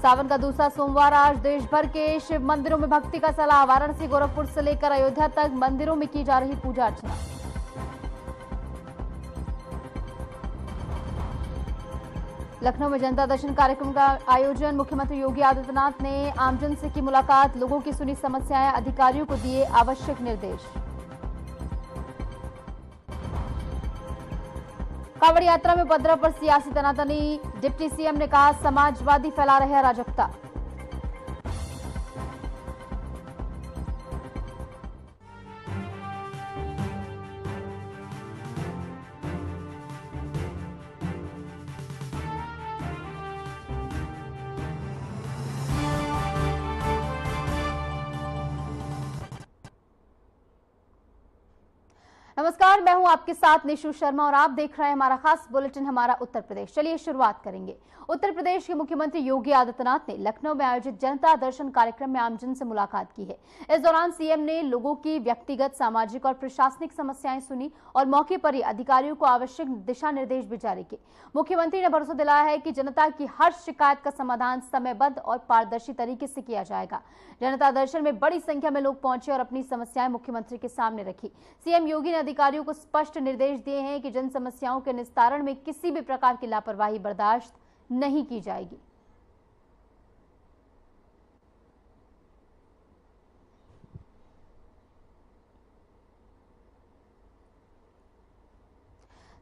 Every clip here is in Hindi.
सावन का दूसरा सोमवार आज देश भर के शिव मंदिरों में भक्ति का सैलाब। वाराणसी, गोरखपुर से लेकर अयोध्या तक मंदिरों में की जा रही पूजा अर्चना। लखनऊ में जनता दर्शन कार्यक्रम का आयोजन। मुख्यमंत्री योगी आदित्यनाथ ने आमजन से की मुलाकात, लोगों की सुनी समस्याएं, अधिकारियों को दिए आवश्यक निर्देश। कांवड़ यात्रा में उपद्रव पर सियासी तनातनी, डिप्टी सीएम ने कहा समाजवादी फैला रहे अराजकता। नमस्कार, मैं हूं आपके साथ निशु शर्मा और आप देख रहे हैं हमारा खास बुलेटिन हमारा उत्तर प्रदेश। चलिए शुरुआत करेंगे। उत्तर प्रदेश के मुख्यमंत्री योगी आदित्यनाथ ने लखनऊ में आयोजित जनता दर्शन कार्यक्रम में आमजन से मुलाकात की है। इस दौरान सीएम ने लोगों की व्यक्तिगत, सामाजिक और प्रशासनिक समस्याएं सुनी और मौके पर ही अधिकारियों को आवश्यक दिशा निर्देश भी जारी किए। मुख्यमंत्री ने भरोसा दिलाया है कि जनता की हर शिकायत का समाधान समयबद्ध और पारदर्शी तरीके से किया जाएगा। जनता दर्शन में बड़ी संख्या में लोग पहुंचे और अपनी समस्याएं मुख्यमंत्री के सामने रखी। सीएम योगी ने अधिकारियों को स्पष्ट निर्देश दिए हैं कि जन समस्याओं के निस्तारण में किसी भी प्रकार की लापरवाही बर्दाश्त नहीं की जाएगी।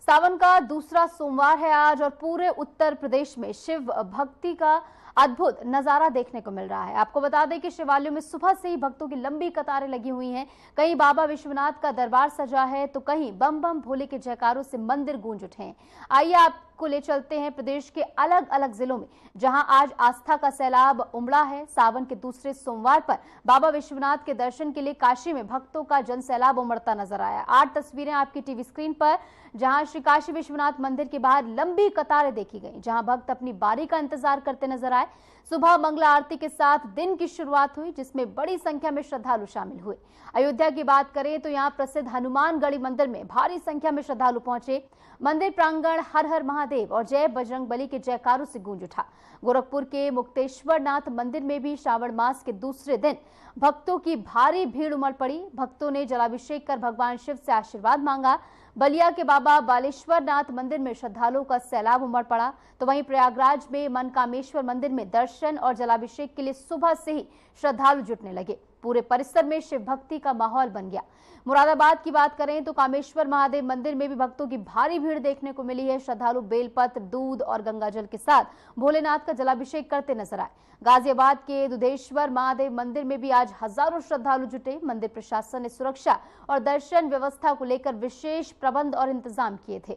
सावन का दूसरा सोमवार है आज और पूरे उत्तर प्रदेश में शिव भक्ति का अद्भुत नजारा देखने को मिल रहा है। आपको बता दें कि शिवालयों में सुबह से ही भक्तों की लंबी कतारें लगी हुई हैं। कहीं बाबा विश्वनाथ का दरबार सजा है तो कहीं बम बम भोले के जयकारों से मंदिर गूंज उठे हैं। आइए आपको ले चलते हैं प्रदेश के अलग अलग जिलों में जहां आज आस्था का सैलाब उमड़ा है। सावन के दूसरे सोमवार पर बाबा विश्वनाथ के दर्शन के लिए काशी में भक्तों का जन सैलाब उमड़ता नजर आया। 8 तस्वीरें आपकी टीवी स्क्रीन पर, जहां श्री काशी विश्वनाथ मंदिर के बाहर लंबी कतारें देखी गई, जहां भक्त अपनी बारी का इंतजार करते नजर आए। सुबह मंगला आरती के साथ दिन की शुरुआत हुई, जिसमें बड़ी संख्या में श्रद्धालु शामिल हुए। अयोध्या की बात करें तो यहां प्रसिद्ध हनुमानगढ़ी मंदिर में भारी संख्या में श्रद्धालु पहुंचे। मंदिर प्रांगण हर हर महादेव और जय बजरंगबली के जयकारों से गूंज उठा। गोरखपुर के मुक्तेश्वरनाथ मंदिर में भी श्रावण मास के दूसरे दिन भक्तों की भारी भीड़ उमड़ पड़ी। भक्तों ने जलाभिषेक कर भगवान शिव से आशीर्वाद मांगा। बलिया के बाबा बालेश्वरनाथ मंदिर में श्रद्धालुओं का सैलाब उमड़ पड़ा, तो वहीं प्रयागराज में मनकामेश्वर मंदिर में दर्शन और जलाभिषेक के लिए सुबह से ही श्रद्धालु जुटने लगे। पूरे परिसर में शिव भक्ति का माहौल बन गया। मुरादाबाद की बात करें तो कामेश्वर महादेव मंदिर में भी भक्तों की भारी भीड़ देखने को मिली है। श्रद्धालु बेलपत्र, दूध और गंगाजल के साथ भोलेनाथ का जलाभिषेक करते नजर आए। गाजियाबाद के दुधेश्वर महादेव मंदिर में भी आज हजारों श्रद्धालु जुटे। मंदिर प्रशासन ने सुरक्षा और दर्शन व्यवस्था को लेकर विशेष प्रबंध और इंतजाम किए थे।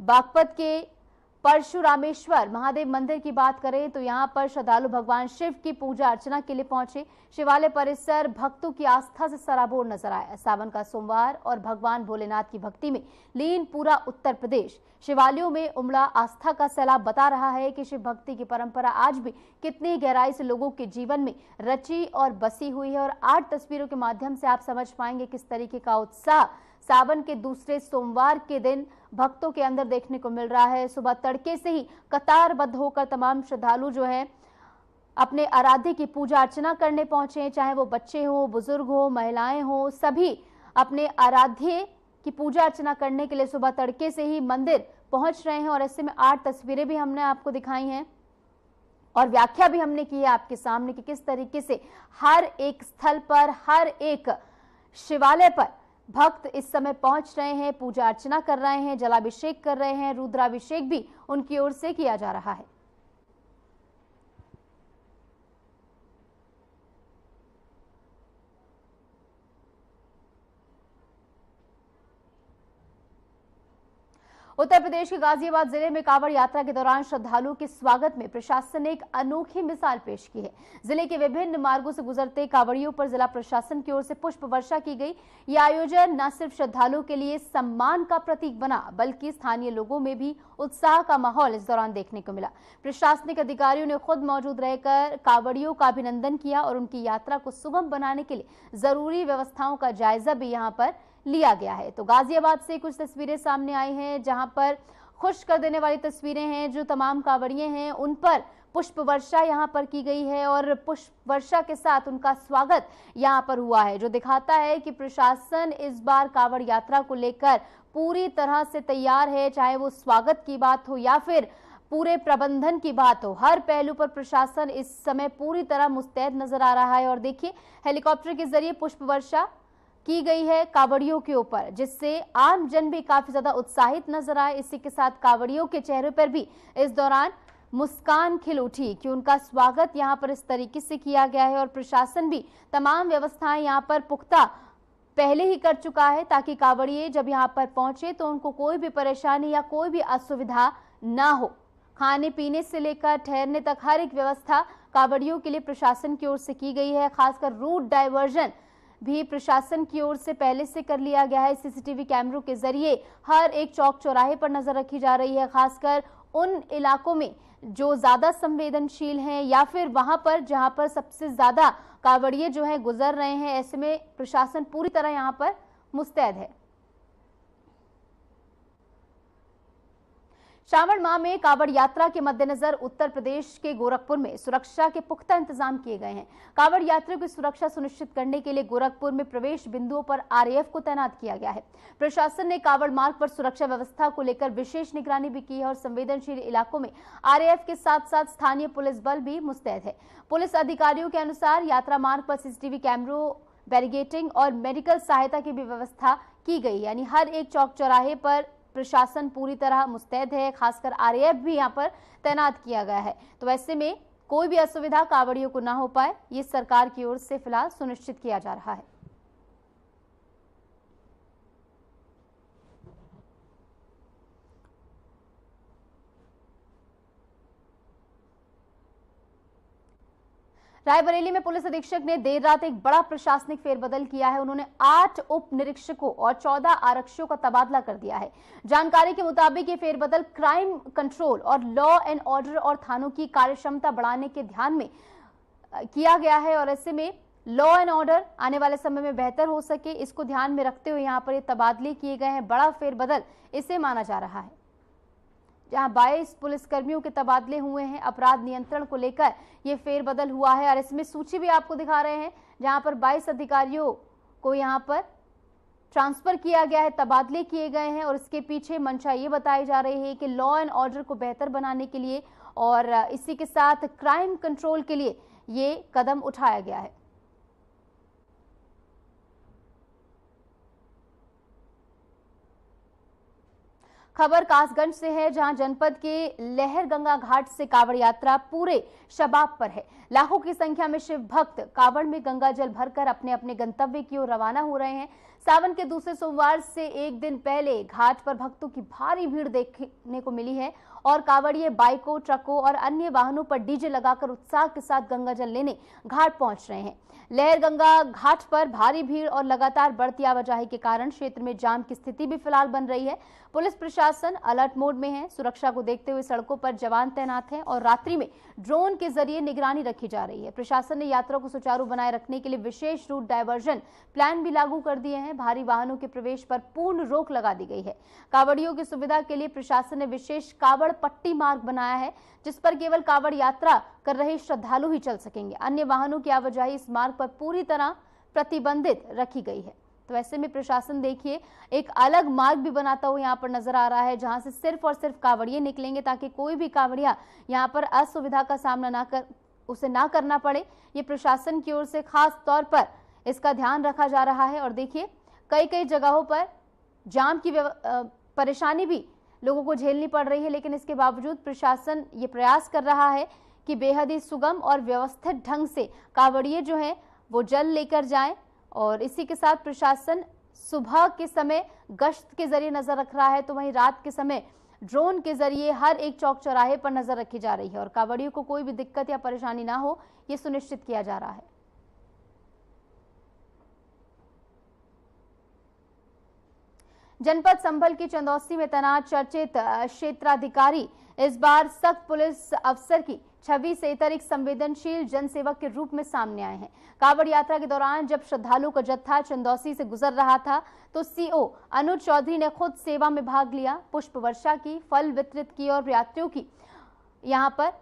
बागपत के परशुरामेश्वर महादेव मंदिर की बात करें तो यहां पर श्रद्धालु भगवान शिव की पूजा अर्चना के लिए पहुंचे। शिवालय परिसर भक्तों की आस्था से सराबोर नजर आया। सावन का सोमवार और भगवान भोलेनाथ की भक्ति में लीन पूरा उत्तर प्रदेश शिवालयों में उमड़ा आस्था का सैलाब बता रहा है कि शिव भक्ति की परंपरा आज भी कितनी गहराई से लोगों के जीवन में रची और बसी हुई है। और 8 तस्वीरों के माध्यम से आप समझ पाएंगे किस तरीके का उत्साह सावन के दूसरे सोमवार के दिन भक्तों के अंदर देखने को मिल रहा है। सुबह तड़के से ही कतारबद्ध होकर तमाम श्रद्धालु जो है अपने आराध्य की पूजा अर्चना करने पहुंचे, चाहे वो बच्चे हो, बुजुर्ग हो, महिलाएं हो, सभी अपने आराध्य की पूजा अर्चना करने के लिए सुबह तड़के से ही मंदिर पहुंच रहे हैं। और ऐसे में 8 तस्वीरें भी हमने आपको दिखाई हैं और व्याख्या भी हमने की है आपके सामने कि किस तरीके से हर एक स्थल पर, हर एक शिवालय पर भक्त इस समय पहुंच रहे हैं, पूजा अर्चना कर रहे हैं, जलाभिषेक कर रहे हैं, रुद्राभिषेक भी उनकी ओर से किया जा रहा है। उत्तर प्रदेश के गाजियाबाद जिले में कांवड़ यात्रा के दौरान श्रद्धालुओं के स्वागत में प्रशासन ने एक अनोखी मिसाल पेश की है। जिले के विभिन्न मार्गों से गुजरते कांवड़ियों पर जिला प्रशासन की ओर से पुष्प वर्षा की गई। यह आयोजन न सिर्फ श्रद्धालुओं के लिए सम्मान का प्रतीक बना, बल्कि स्थानीय लोगों में भी उत्साह का माहौल इस दौरान देखने को मिला। प्रशासनिक अधिकारियों ने खुद मौजूद रहकर कांवड़ियों का अभिनंदन किया और उनकी यात्रा को सुगम बनाने के लिए जरूरी व्यवस्थाओं का जायजा भी यहाँ पर लिया गया है। तो गाजियाबाद से कुछ तस्वीरें सामने आई हैं जहां पर खुश कर देने वाली तस्वीरें हैं। जो तमाम कांवड़िए हैं उन पर पुष्प वर्षा यहाँ पर की गई है और पुष्प वर्षा के साथ उनका स्वागत यहाँ पर हुआ है, जो दिखाता है कि प्रशासन इस बार कांवड़ यात्रा को लेकर पूरी तरह से तैयार है। चाहे वो स्वागत की बात हो या फिर पूरे प्रबंधन की बात हो, हर पहलू पर प्रशासन इस समय पूरी तरह मुस्तैद नजर आ रहा है। और देखिए, हेलीकॉप्टर के जरिए पुष्प वर्षा की गई है कांवड़ियों के ऊपर, जिससे आम जन भी काफी ज्यादा उत्साहित नजर आए। इसी के साथ कांवड़ियों के चेहरे पर भी इस दौरान मुस्कान खिल उठी कि उनका स्वागत यहां पर इस तरीके से किया गया है और प्रशासन भी तमाम व्यवस्थाएं यहां पर पुख्ता पहले ही कर चुका है, ताकि कांवड़िए जब यहां पर पहुंचे तो उनको कोई भी परेशानी या कोई भी असुविधा ना हो। खाने पीने से लेकर ठहरने तक हर एक व्यवस्था कांवड़ियों के लिए प्रशासन की ओर से की गई है। खासकर रूट डायवर्जन भी प्रशासन की ओर से पहले से कर लिया गया है। सीसीटीवी कैमरों के जरिए हर एक चौक चौराहे पर नजर रखी जा रही है, खासकर उन इलाकों में जो ज्यादा संवेदनशील हैं या फिर वहां पर जहां पर सबसे ज्यादा कांवड़िए जो है गुजर रहे हैं। ऐसे में प्रशासन पूरी तरह यहां पर मुस्तैद है। श्रावण माह में कांवड़ यात्रा के मद्देनजर उत्तर प्रदेश के गोरखपुर में सुरक्षा के पुख्ता इंतजाम किए गए हैं। कांवड़ यात्रियों की सुरक्षा सुनिश्चित करने के लिए गोरखपुर में प्रवेश बिंदुओं पर आरएएफ को तैनात किया गया है। प्रशासन ने कांवड़ मार्ग पर सुरक्षा व्यवस्था को लेकर विशेष निगरानी भी की है और संवेदनशील इलाकों में आरएएफ के साथ साथ स्थानीय पुलिस बल भी मुस्तैद है। पुलिस अधिकारियों के अनुसार यात्रा मार्ग पर सीसीटीवी कैमरों, बैरिकेडिंग और मेडिकल सहायता की भी व्यवस्था की गई, यानी हर एक चौक चौराहे पर प्रशासन पूरी तरह मुस्तैद है। खासकर आरएएफ भी यहां पर तैनात किया गया है। तो ऐसे में कोई भी असुविधा कांवड़ियों को ना हो पाए, ये सरकार की ओर से फिलहाल सुनिश्चित किया जा रहा है। रायबरेली में पुलिस अधीक्षक ने देर रात एक बड़ा प्रशासनिक फेरबदल किया है। उन्होंने 8 उप निरीक्षकों और 14 आरक्षियों का तबादला कर दिया है। जानकारी के मुताबिक ये फेरबदल क्राइम कंट्रोल और लॉ एंड ऑर्डर और थानों की कार्यक्षमता बढ़ाने के ध्यान में किया गया है और ऐसे में लॉ एंड ऑर्डर आने वाले समय में बेहतर हो सके, इसको ध्यान में रखते हुए यहाँ पर ये तबादले किए गए हैं। बड़ा फेरबदल इसे माना जा रहा है। जहां 22 पुलिसकर्मियों के तबादले हुए हैं। अपराध नियंत्रण को लेकर यह फेरबदल हुआ है और इसमें सूची भी आपको दिखा रहे हैं, जहां पर 22 अधिकारियों को यहां पर ट्रांसफर किया गया है, तबादले किए गए हैं और इसके पीछे मंशा ये बताई जा रही है कि लॉ एंड ऑर्डर को बेहतर बनाने के लिए और इसी के साथ क्राइम कंट्रोल के लिए ये कदम उठाया गया है। खबर कासगंज से है, जहां जनपद के लहरगंगा घाट से कांवड़ यात्रा पूरे शबाब पर है। लाखों की संख्या में शिव भक्त कांवड़ में गंगा जल भरकर अपने अपने गंतव्य की ओर रवाना हो रहे हैं। सावन के दूसरे सोमवार से एक दिन पहले घाट पर भक्तों की भारी भीड़ देखने को मिली है और कांवड़िए बाइकों, ट्रकों और अन्य वाहनों पर डीजे लगाकर उत्साह के साथ गंगा जल लेने घाट पहुंच रहे हैं। लहरगंगा घाट पर भारी भीड़ और लगातार बढ़ती आवाजाही के कारण क्षेत्र में जाम की स्थिति भी फिलहाल बन रही है। पुलिस प्रशासन अलर्ट मोड में है। सुरक्षा को देखते हुए सड़कों पर जवान तैनात हैं और रात्रि में ड्रोन के जरिए निगरानी रखी जा रही है। प्रशासन ने यात्रा को सुचारू बनाए रखने के लिए विशेष रूट डायवर्जन प्लान भी लागू कर दिए हैं। भारी वाहनों के प्रवेश पर पूर्ण रोक लगा दी गई है। कांवड़ियों की सुविधा के लिए प्रशासन ने विशेष कांवड़ पट्टी मार्ग बनाया है, जिस पर केवल कांवड़ यात्रा कर रहे श्रद्धालु ही चल सकेंगे। अन्य वाहनों की आवाजाही इस मार्ग पर पूरी तरह प्रतिबंधित रखी गई है। तो ऐसे में प्रशासन देखिए एक अलग मार्ग भी बनाता हुआ यहाँ पर नजर आ रहा है, जहां से सिर्फ और सिर्फ कांवड़िए निकलेंगे, ताकि कोई भी कांवड़िया यहाँ पर असुविधा का सामना ना करना पड़े। ये प्रशासन की ओर से खास तौर पर इसका ध्यान रखा जा रहा है। और देखिए कई जगहों पर जाम की परेशानी भी लोगों को झेलनी पड़ रही है, लेकिन इसके बावजूद प्रशासन ये प्रयास कर रहा है कि बेहद ही सुगम और व्यवस्थित ढंग से कांवड़िए जो हैं वो जल लेकर जाएं। और इसी के साथ प्रशासन सुबह के समय गश्त के जरिए नजर रख रहा है, तो वहीं रात के समय ड्रोन के जरिए हर एक चौक चौराहे पर नजर रखी जा रही है और कांवड़ियों को कोई भी दिक्कत या परेशानी ना हो, ये सुनिश्चित किया जा रहा है। जनपद संभल की चंदौसी में तैनात चर्चित क्षेत्राधिकारी इस बार सख्त पुलिस अफसर की छवि से इतर एक संवेदनशील जनसेवक के रूप में सामने आए हैं। कांवड़ यात्रा के दौरान जब श्रद्धालुओं का जत्था चंदौसी से गुजर रहा था, तो सीओ अनुज चौधरी ने खुद सेवा में भाग लिया, पुष्प वर्षा की, फल वितरित की और यात्रियों की यहां पर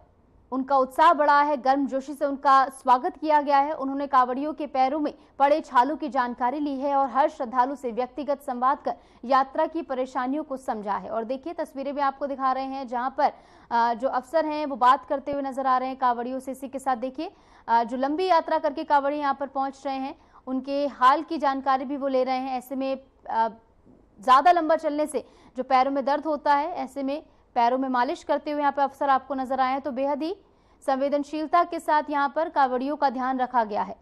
उनका उत्साह बढ़ा है, गर्मजोशी से उनका स्वागत किया गया है। उन्होंने कांवड़ियों के पैरों में पड़े छालों की जानकारी ली है और हर श्रद्धालु से व्यक्तिगत संवाद कर यात्रा की परेशानियों को समझा है। और देखिए तस्वीरें भी आपको दिखा रहे हैं जहां पर जो अफसर हैं वो बात करते हुए नजर आ रहे हैं कांवड़ियों से। इसी के साथ देखिए जो लंबी यात्रा करके कांवड़ी यहाँ पर पहुंच रहे हैं उनके हाल की जानकारी भी वो ले रहे हैं। ऐसे में ज्यादा लंबा चलने से जो पैरों में दर्द होता है, ऐसे में पैरों में मालिश करते हुए यहाँ पे अफसर आपको नजर आए हैं। तो बेहद ही संवेदनशीलता के साथ यहाँ पर कांवड़ियों का ध्यान रखा गया है।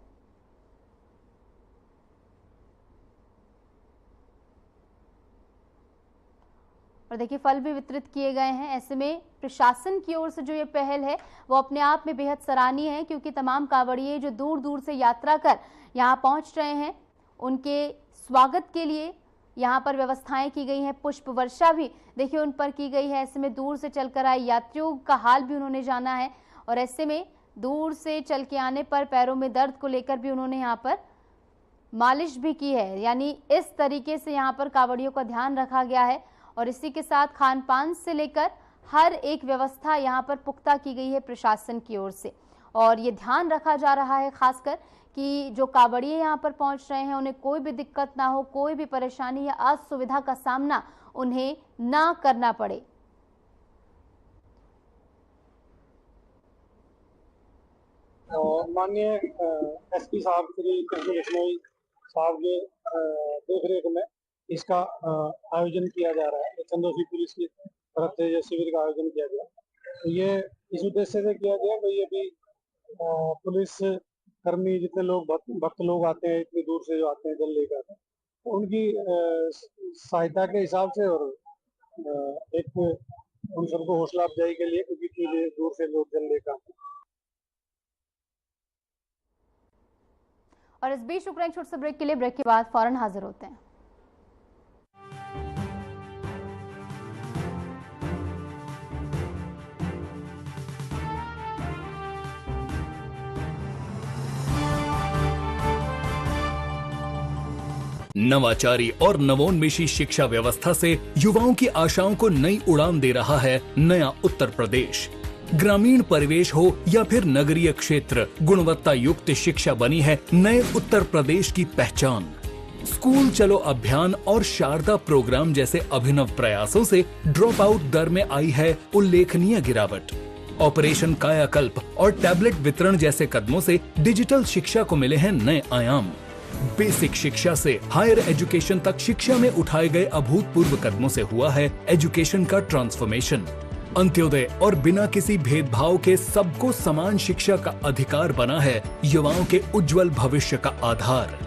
और देखिए फल भी वितरित किए गए हैं। ऐसे में प्रशासन की ओर से जो ये पहल है वो अपने आप में बेहद सराहनीय है, क्योंकि तमाम कांवड़िए जो दूर दूर से यात्रा कर यहाँ पहुंच रहे हैं उनके स्वागत के लिए यहाँ पर व्यवस्थाएं की गई हैं। पुष्प वर्षा भी देखिए उन पर की गई है। ऐसे में दूर से चलकर आए यात्रियों का हाल भी उन्होंने जाना है और ऐसे में दूर से चल के आने पर पैरों में दर्द को लेकर भी उन्होंने यहाँ पर मालिश भी की है। यानी इस तरीके से यहाँ पर कांवड़ियों का ध्यान रखा गया है और इसी के साथ खान पान से लेकर हर एक व्यवस्था यहाँ पर पुख्ता की गई है प्रशासन की ओर से। और ये ध्यान रखा जा रहा है खासकर कि जो कांवड़िए यहाँ पर पहुंच रहे हैं उन्हें कोई भी दिक्कत ना हो, कोई भी परेशानी या असुविधा का सामना उन्हें ना करना पड़े। माननीय एसपी साहब श्री कृष्ण बिश्नोई साहब के देखरेख में इसका आयोजन किया जा रहा है। चंदौसी पुलिस की तरफ से ये शिविर का आयोजन किया गया। तो ये इस उद्देश्य से किया गया भाई अभी पुलिस कर्मी जितने लोग भक्त लोग आते हैं, इतनी दूर से जो आते हैं जल लेकर, तो उनकी सहायता के हिसाब से और एक उन सबको हौसला अफजाई के लिए, क्योंकि इतनी दूर से लोग जल लेकर आते हैं। और इस बीच रुक रहे हैं छोटे से ब्रेक के लिए। ब्रेक के बाद फौरन हाजिर होते हैं। नवाचारी और नवोन्मेषी शिक्षा व्यवस्था से युवाओं की आशाओं को नई उड़ान दे रहा है नया उत्तर प्रदेश। ग्रामीण परिवेश हो या फिर नगरीय क्षेत्र, गुणवत्ता युक्त शिक्षा बनी है नए उत्तर प्रदेश की पहचान। स्कूल चलो अभियान और शारदा प्रोग्राम जैसे अभिनव प्रयासों से ड्रॉप आउट दर में आई है उल्लेखनीय गिरावट। ऑपरेशन कायाकल्प और टैबलेट वितरण जैसे कदमों से डिजिटल शिक्षा को मिले हैं नए आयाम। बेसिक शिक्षा से हायर एजुकेशन तक शिक्षा में उठाए गए अभूतपूर्व कदमों से हुआ है एजुकेशन का ट्रांसफॉर्मेशन। अंत्योदय और बिना किसी भेदभाव के सबको समान शिक्षा का अधिकार बना है युवाओं के उज्जवल भविष्य का आधार।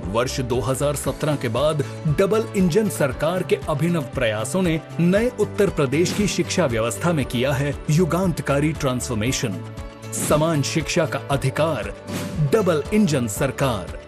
वर्ष 2017 के बाद डबल इंजन सरकार के अभिनव प्रयासों ने नए उत्तर प्रदेश की शिक्षा व्यवस्था में किया है युगांतकारी ट्रांसफॉर्मेशन। समान शिक्षा का अधिकार, डबल इंजन सरकार।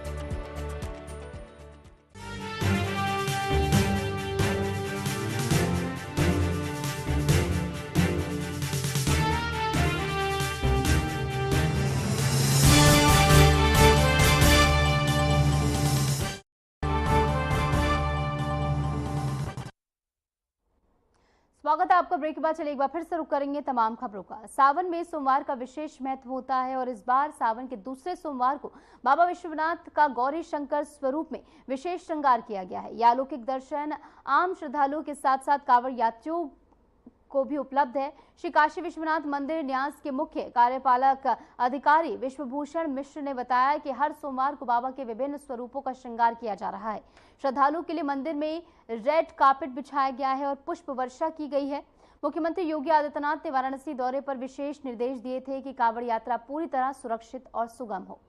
स्वागत है आपका। ब्रेक के बाद चलिए एक बार फिर से रुक करेंगे तमाम खबरों का। सावन में सोमवार का विशेष महत्व होता है और इस बार सावन के दूसरे सोमवार को बाबा विश्वनाथ का गौरी शंकर स्वरूप में विशेष श्रृंगार किया गया है। यह अलौकिक दर्शन आम श्रद्धालुओं के साथ साथ कांवड़ यात्रियों को भी उपलब्ध है। श्री काशी विश्वनाथ मंदिर न्यास के मुख्य कार्यपालक अधिकारी विश्वभूषण मिश्र ने बताया कि हर सोमवार को बाबा के विभिन्न स्वरूपों का श्रृंगार किया जा रहा है। श्रद्धालुओं के लिए मंदिर में रेड कार्पेट बिछाया गया है और पुष्प वर्षा की गई है। मुख्यमंत्री योगी आदित्यनाथ ने वाराणसी दौरे पर विशेष निर्देश दिए थे कि कांवड़ यात्रा पूरी तरह सुरक्षित और सुगम हो।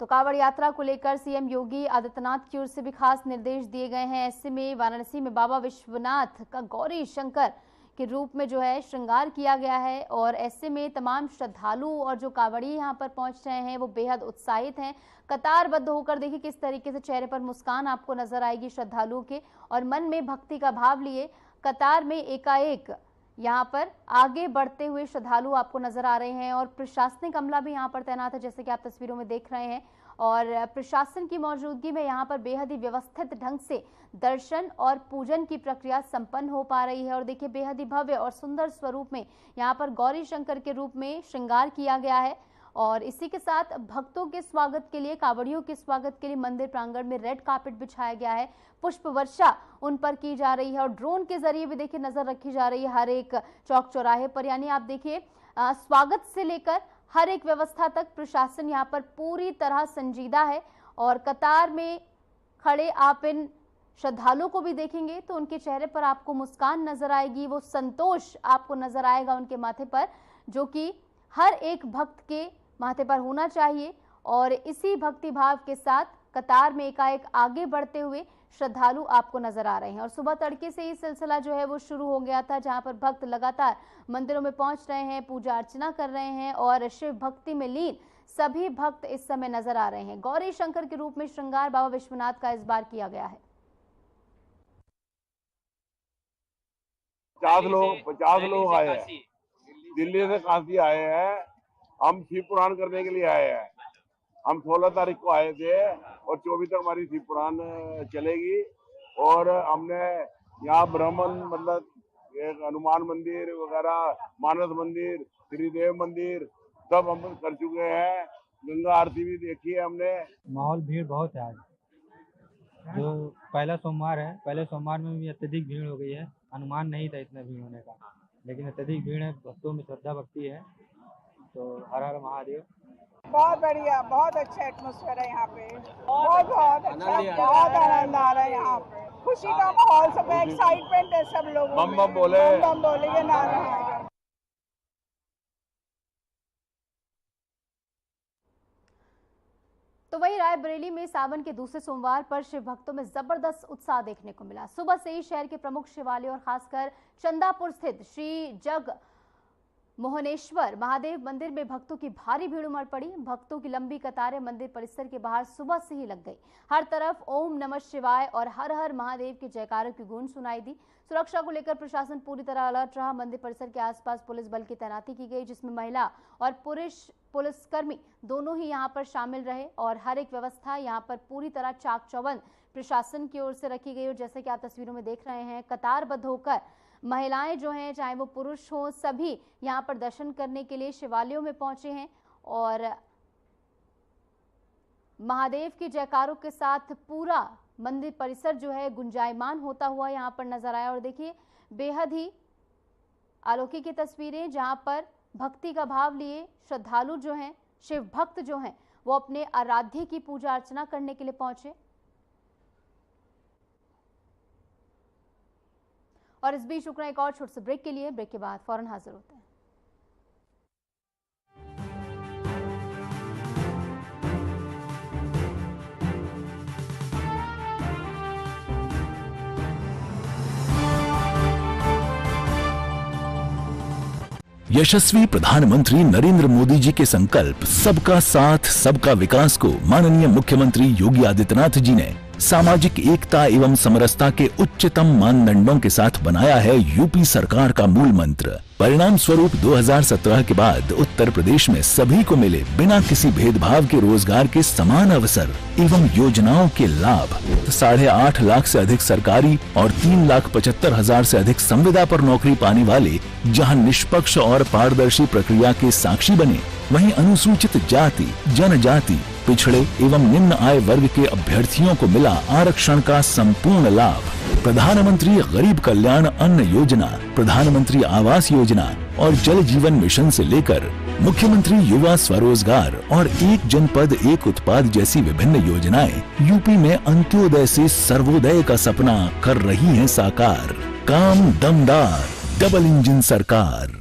तो कांवड़ यात्रा को लेकर सीएम योगी आदित्यनाथ की ओर से भी खास निर्देश दिए गए हैं। ऐसे में वाराणसी में बाबा विश्वनाथ का गौरी शंकर के रूप में जो है श्रृंगार किया गया है और ऐसे में तमाम श्रद्धालु और जो कांवड़ी यहाँ पर पहुंच रहे हैं वो बेहद उत्साहित हैं। कतारबद्ध होकर देखिए किस तरीके से चेहरे पर मुस्कान आपको नजर आएगी श्रद्धालुओं के और मन में भक्ति का भाव लिए कतार में एकाएक यहाँ पर आगे बढ़ते हुए श्रद्धालु आपको नजर आ रहे हैं और प्रशासनिक अमला भी यहाँ पर तैनात है, जैसे कि आप तस्वीरों में देख रहे हैं। और प्रशासन की मौजूदगी में यहाँ पर बेहद ही व्यवस्थित ढंग से दर्शन और पूजन की प्रक्रिया संपन्न हो पा रही है। और देखिए बेहद ही भव्य और सुंदर स्वरूप में यहाँ पर गौरी शंकर के रूप में श्रृंगार किया गया है। और इसी के साथ भक्तों के स्वागत के लिए, कांवड़ियों के स्वागत के लिए मंदिर प्रांगण में रेड कार्पेट बिछाया गया है, पुष्प वर्षा उन पर की जा रही है और ड्रोन के जरिए भी देखिए नजर रखी जा रही है हर एक चौक चौराहे पर। यानी आप देखिए स्वागत से लेकर हर एक व्यवस्था तक प्रशासन यहाँ पर पूरी तरह संजीदा है। और कतार में खड़े आप इन श्रद्धालुओं को भी देखेंगे तो उनके चेहरे पर आपको मुस्कान नजर आएगी, वो संतोष आपको नजर आएगा उनके माथे पर, जो कि हर एक भक्त के माथे पर होना चाहिए। और इसी भक्ति भाव के साथ कतार में एकाएक आगे बढ़ते हुए श्रद्धालु आपको नजर आ रहे हैं। और सुबह तड़के से ये सिलसिला जो है वो शुरू हो गया था, जहां पर भक्त लगातार मंदिरों में पहुंच रहे हैं, पूजा अर्चना कर रहे हैं और शिव भक्ति में लीन सभी भक्त इस समय नजर आ रहे हैं। गौरी शंकर के रूप में श्रृंगार बाबा विश्वनाथ का इस बार किया गया है। 50 लोग आए हैं, दिल्ली से काशी आए हैं। हम शिव पुराण करने के लिए आए हैं। हम 16 तारीख को आए थे और 24 तक हमारी शिव पुराण चलेगी। और हमने यहाँ ब्राह्मण मतलब एक हनुमान मंदिर वगैरह, मानस मंदिर, त्रिदेव मंदिर सब हम कर चुके हैं। गंगा आरती भी देखी है हमने। माहौल भीड़ बहुत है आज, जो पहला सोमवार है, पहले सोमवार में भी अत्यधिक भीड़ हो गई है। अनुमान नहीं था इतना भीड़ होने का, लेकिन अत्यधिक भीड़ है। भक्तों में श्रद्धा भक्ति है। तो हर हर महादेव। बहुत बढ़िया, बहुत अच्छा एटमॉस्फेयर है यहाँ पे, बहुत अच्छा, बहुत आनंद आ रहा है यहाँ पे। खुशी का माहौल, सब एक्साइटमेंट है सब लोगों में। बम बम बोले, बम बम बोले, ये नारा है। तो वहीं रायबरेली में सावन के दूसरे सोमवार पर शिव भक्तों में जबरदस्त उत्साह देखने को मिला। सुबह से ही शहर के प्रमुख शिवालयों और खासकर चंदापुर स्थित श्री जग मोहनेश्वर महादेव मंदिर में भक्तों की भारी भीड़ उमड़ पड़ी। भक्तों की लंबी कतारें मंदिर परिसर के बाहर सुबह से ही लग गई। हर तरफ ओम नमः शिवाय और हर हर महादेव के जयकारों की गूंज सुनाई दी। सुरक्षा को लेकर प्रशासन पूरी तरह अलर्ट रहा। मंदिर परिसर के आसपास पुलिस बल की तैनाती की गई, जिसमें महिला और पुरुष पुलिसकर्मी दोनों ही यहां पर शामिल रहे। और हर एक व्यवस्था यहां पर पूरी तरह चाक चौबंद प्रशासन की ओर से रखी गई। और जैसे कि आप तस्वीरों में देख रहे हैं, कतारबद्ध होकर महिलाएं जो हैं, चाहे वो पुरुष हों, सभी यहाँ पर दर्शन करने के लिए शिवालयों में पहुंचे हैं। और महादेव के जयकारों के साथ पूरा मंदिर परिसर जो है गुंजायमान होता हुआ यहाँ पर नजर आया। और देखिए बेहद ही अलौकिक की तस्वीरें, जहाँ पर भक्ति का भाव लिए श्रद्धालु जो हैं, शिव भक्त जो हैं, वो अपने आराध्य की पूजा अर्चना करने के लिए पहुंचे। और इस बीच रुकना एक और छोटे से ब्रेक के लिए, ब्रेक के बाद फौरन हाजिर होते हैं। यशस्वी प्रधानमंत्री नरेंद्र मोदी जी के संकल्प सबका साथ सबका विकास को माननीय मुख्यमंत्री योगी आदित्यनाथ जी ने सामाजिक एकता एवं समरसता के उच्चतम मानदंडों के साथ बनाया है यूपी सरकार का मूल मंत्र। परिणाम स्वरूप 2017 के बाद उत्तर प्रदेश में सभी को मिले बिना किसी भेदभाव के रोजगार के समान अवसर एवं योजनाओं के लाभ। 8.5 लाख से अधिक सरकारी और 3,75,000 से अधिक संविदा पर नौकरी पाने वाले जहां निष्पक्ष और पारदर्शी प्रक्रिया के साक्षी बने, वहीं अनुसूचित जाति, जनजाति, पिछड़े एवं निम्न आय वर्ग के अभ्यर्थियों को मिला आरक्षण का संपूर्ण लाभ। प्रधानमंत्री गरीब कल्याण अन्न योजना, प्रधानमंत्री आवास योजना और जल जीवन मिशन से लेकर मुख्यमंत्री युवा स्वरोजगार और एक जनपद एक उत्पाद जैसी विभिन्न योजनाएं यूपी में अंत्योदय से सर्वोदय का सपना कर रही हैं साकार। काम दमदार, डबल इंजन सरकार।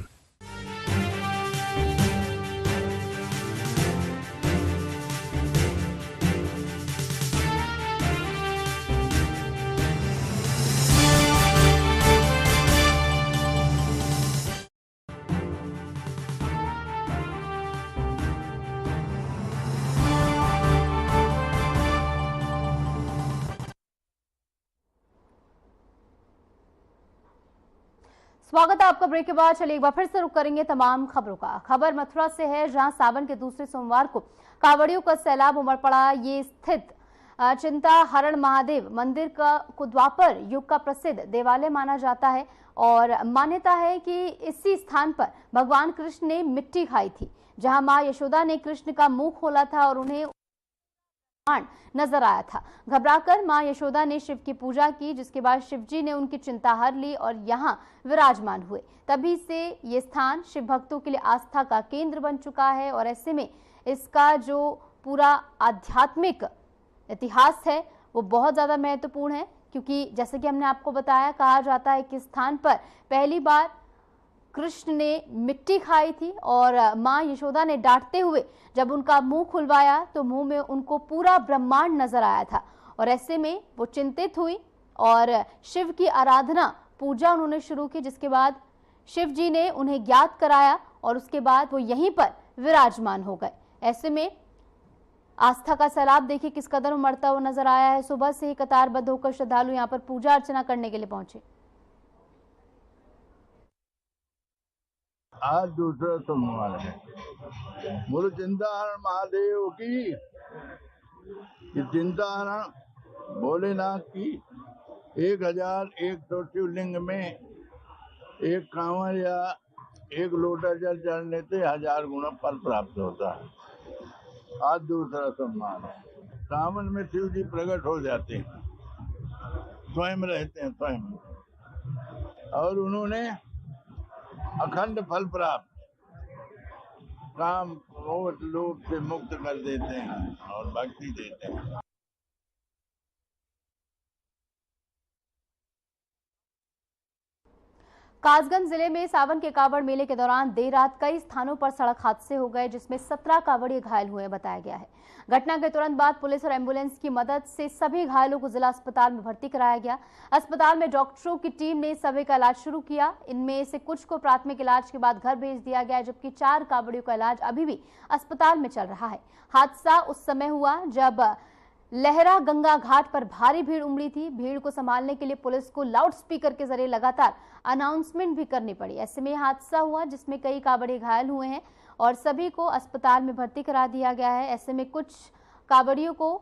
स्वागत है आपका ब्रेक के बाद। चलिए एक बार फिर से रुक करेंगे तमाम खबरों का। खबर मथुरा से है, जहां सावन के दूसरे सोमवार को कांवड़ियों का सैलाब उमड़ पड़ा। ये स्थित चिंता हरण महादेव मंदिर को द्वापर युग का प्रसिद्ध देवालय माना जाता है और मान्यता है कि इसी स्थान पर भगवान कृष्ण ने मिट्टी खाई थी, जहां मां यशोदा ने कृष्ण का मुंह खोला था और उन्हें नजर आया था। घबराकर मां यशोदा ने शिव की पूजा की, जिसके बाद शिवजी ने उनकी चिंता हर ली और यहां विराजमान हुए। तभी से ये स्थान शिव भक्तों के लिए आस्था का केंद्र बन चुका है और ऐसे में इसका जो पूरा आध्यात्मिक इतिहास है वो बहुत ज्यादा महत्वपूर्ण है, क्योंकि जैसे कि हमने आपको बताया, कहा जाता है कि स्थान पर पहली बार कृष्ण ने मिट्टी खाई थी और मां यशोदा ने डांटते हुए जब उनका मुंह खुलवाया तो मुंह में उनको पूरा ब्रह्मांड नजर आया था और ऐसे में वो चिंतित हुई और शिव की आराधना पूजा उन्होंने शुरू की, जिसके बाद शिव जी ने उन्हें ज्ञात कराया और उसके बाद वो यहीं पर विराजमान हो गए। ऐसे में आस्था का सैलाब देखिए किस कदर उमड़ता हुआ नजर आया है। सुबह से ही कतारबद्ध होकर श्रद्धालु यहाँ पर पूजा अर्चना करने के लिए पहुंचे। आज दूसरा सोमवार है। बोलो चिंताहरण महादेव की, चिंताहरण भोलेनाथ की। 1001 शिवलिंग में एक कांवर या एक लोटा जल चढ़ने से 1000 गुना फल प्राप्त होता है। आज दूसरा सोमवार है। सावन में शिव जी प्रकट हो जाते हैं, स्वयं रहते हैं स्वयं, और उन्होंने अखंड फल प्राप्त, काम क्रोध लोभ से मुक्त कर देते हैं और भक्ति देते हैं। कासगंज जिले में सावन के कावड़ मेले के दौरान देर रात कई स्थानों पर सड़क हादसे हो गए, जिसमें 17 कावड़िए घायल हुए बताया गया है। घटना के तुरंत बाद पुलिस और एम्बुलेंस की मदद से सभी घायलों को जिला अस्पताल में भर्ती कराया गया। अस्पताल में डॉक्टरों की टीम ने सभी का इलाज शुरू किया। इनमें से कुछ को प्राथमिक इलाज के बाद घर भेज दिया गया, जबकि 4 कावड़ियों का इलाज अभी भी अस्पताल में चल रहा है। हादसा उस समय हुआ जब लहरा गंगा घाट पर भारी भीड़ उमड़ी थी। भीड़ को संभालने के लिए पुलिस को लाउड स्पीकर के जरिए लगातार अनाउंसमेंट भी करनी पड़ी। ऐसे में हादसा हुआ जिसमें कई कावड़िए घायल हुए हैं और सभी को अस्पताल में भर्ती करा दिया गया है। ऐसे में कुछ कावड़ियों को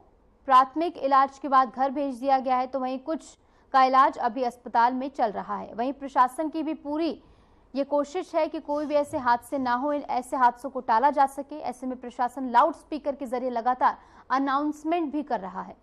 प्राथमिक इलाज के बाद घर भेज दिया गया है, तो वहीं कुछ का इलाज अभी अस्पताल में चल रहा है। वहीं प्रशासन की भी पूरी ये कोशिश है कि कोई भी ऐसे हादसे ना हो, ऐसे हादसों को टाला जा सके। ऐसे में प्रशासन लाउड स्पीकर के जरिए लगातार अनाउंसमेंट भी कर रहा है।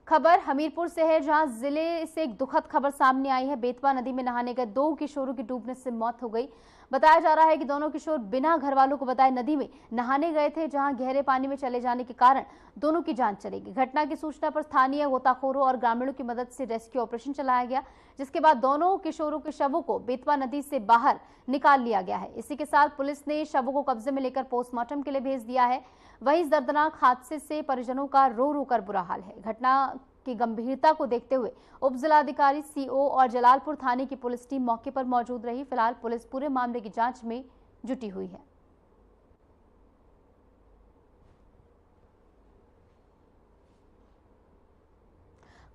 खबर हमीरपुर से है, जहां जिले से एक दुखद खबर सामने आई है। बेतवा नदी में नहाने गए 2 किशोरों की डूबने से मौत हो गई। बताया जा रहा है कि दोनों किशोर बिना घर वालों को बताए नदी में नहाने गए थे, जहां गहरे पानी में चले जाने के कारण दोनों की जान चली गई। घटना की सूचना पर स्थानीय गोताखोरों और ग्रामीणों की मदद से रेस्क्यू ऑपरेशन चलाया गया, जिसके बाद दोनों किशोरों के शवों को बेतवा नदी से बाहर निकाल लिया गया है। इसी के साथ पुलिस ने शवों को कब्जे में लेकर पोस्टमार्टम के लिए भेज दिया है। वहीं इस दर्दनाक हादसे से परिजनों का रो रो कर बुरा हाल है। घटना की गंभीरता को देखते हुए उप जिलाधिकारी सीओ और जलालपुर थाने की पुलिस टीम मौके पर मौजूद रही। फिलहाल पुलिस पूरे मामले की जांच में जुटी हुई है।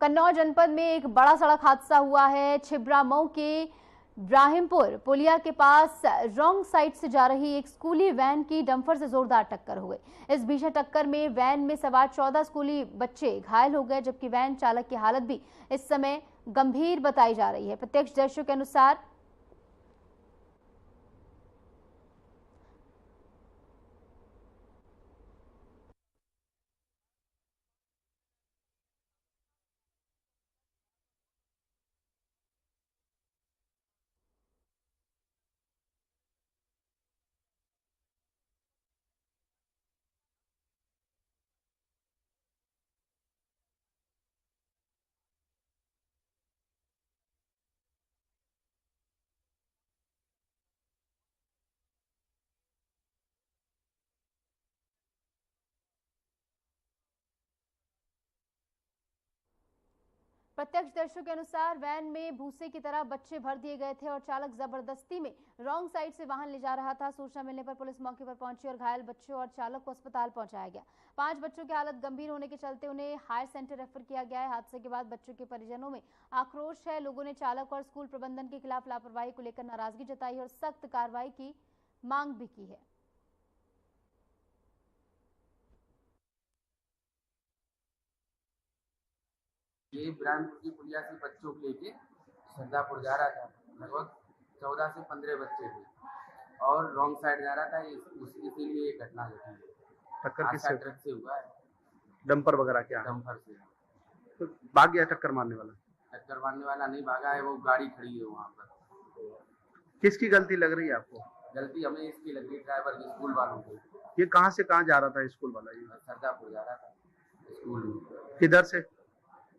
कन्नौज जनपद में एक बड़ा सड़क हादसा हुआ है। छिबरामऊ के ब्राहिमपुर पुलिया के पास रॉन्ग साइड से जा रही एक स्कूली वैन की डंपर से जोरदार टक्कर हो गई। इस भीषण टक्कर में वैन में सवार 14 स्कूली बच्चे घायल हो गए, जबकि वैन चालक की हालत भी इस समय गंभीर बताई जा रही है। प्रत्यक्षदर्शियों के अनुसार प्रत्यक्षदर्शियों के अनुसार वैन में भूसे की तरह बच्चे भर दिए गए थे और चालक जबरदस्ती में रॉन्ग साइड से वाहन ले जा रहा था। सूचना मिलने पर पुलिस मौके पर पहुंची और घायल बच्चों और चालक को अस्पताल पहुंचाया गया। 5 बच्चों की हालत गंभीर होने के चलते उन्हें हायर सेंटर रेफर किया गया है। हादसे के बाद बच्चों के परिजनों में आक्रोश है। लोगों ने चालक और स्कूल प्रबंधन के खिलाफ लापरवाही को लेकर नाराजगी जताई और सख्त कार्रवाई की मांग भी की है। ये ब्राह्मणपुर की पुलिया से बच्चों को लेके सरदापुर जा रहा था। लगभग 14 से 15 बच्चे थे और रॉन्ग साइड जा रहा था, इसीलिए ये घटना घटी है। टक्कर किससे? ट्रक से हुआ है। डंपर वगैरह क्या? डंपर से। तो भाग गया टक्कर मारने वाला? टक्कर मारने वाला नहीं भागा है, वो गाड़ी खड़ी है वहाँ पर। किसकी गलती लग रही है आपको? गलती हमें इसकी लग रही, ड्राइवर की, स्कूल वालों की। ये कहाँ से कहाँ जा रहा था स्कूल वाला? ये सरदापुर जा रहा था स्कूल में। किधर से?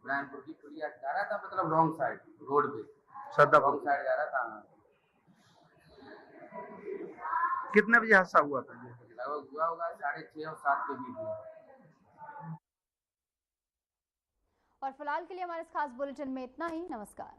ब्राह्मणपुर की पुलिया जा रहा था, मतलब रॉन्ग साइड रोड पे। सरदापुर रॉन्ग साइड जा रहा था। कितने बजे हादसा हुआ था? लगभग हुआ होगा 6:30 और 7 के बीच में। और फिलहाल के लिए हमारे इस खास बुलेटिन में इतना ही। नमस्कार।